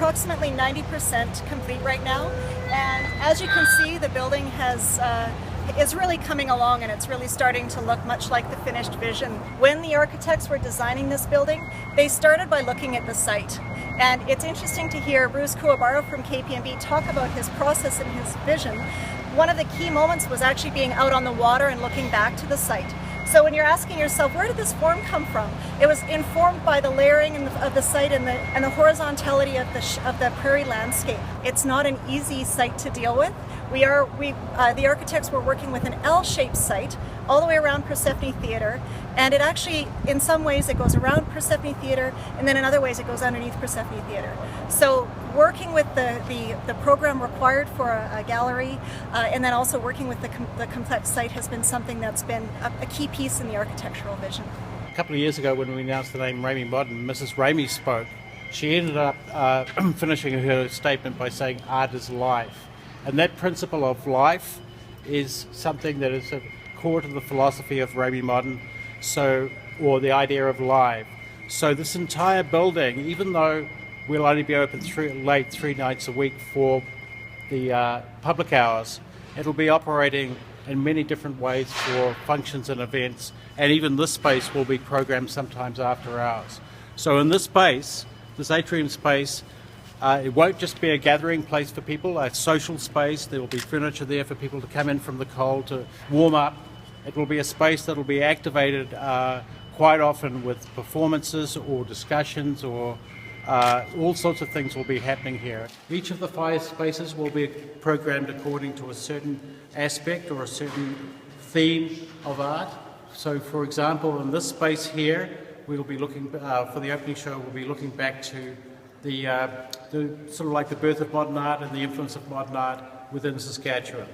approximately 90% complete right now, and as you can see, the building is really coming along, and it's really starting to look much like the finished vision. When the architects were designing this building, they started by looking at the site. And it's interesting to hear Bruce Kuwabara from KPMB talk about his process and his vision. One of the key moments was actually being out on the water and looking back to the site. So when you're asking yourself, where did this form come from? It was informed by the layering of the site and the horizontality of the prairie landscape. It's not an easy site to deal with. The architects were working with an L-shaped site all the way around Persephone Theatre, and it actually, in some ways, it goes around Persephone Theatre, and then in other ways it goes underneath Persephone Theatre. So working with the program required for a gallery, and then also working with the complex site has been something that's been a key piece in the architectural vision. A couple of years ago when we announced the name Remai Modern, Mrs. Remai spoke. She ended up finishing her statement by saying art is life. And that principle of life is something that is core to the philosophy of Remai Modern, or the idea of live. So this entire building, even though we'll only be open three nights a week for the public hours, it'll be operating in many different ways for functions and events, and even this space will be programmed sometimes after hours. So in this space, this atrium space, it won't just be a gathering place for people, a social space. There will be furniture there for people to come in from the cold to warm up. It will be a space that will be activated quite often with performances or discussions, or all sorts of things will be happening here. Each of the 5 spaces will be programmed according to a certain aspect or a certain theme of art. So for example, in this space here, we'll be looking, for the opening show, we'll be looking back to the sort of like the birth of modern art and the influence of modern art within Saskatchewan.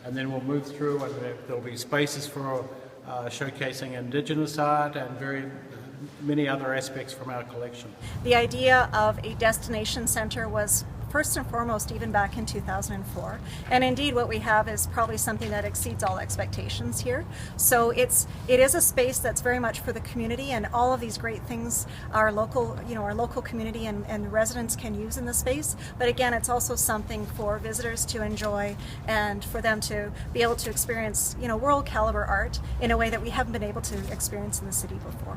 And then we'll move through, and there'll be spaces for showcasing Indigenous art and many other aspects from our collection. The idea of a destination centre was first and foremost even back in 2004, and indeed what we have is probably something that exceeds all expectations here. So it is a space that's very much for the community, and all of these great things our local community and residents can use in the space. But again, it's also something for visitors to enjoy and for them to be able to experience world caliber art in a way that we haven't been able to experience in the city before.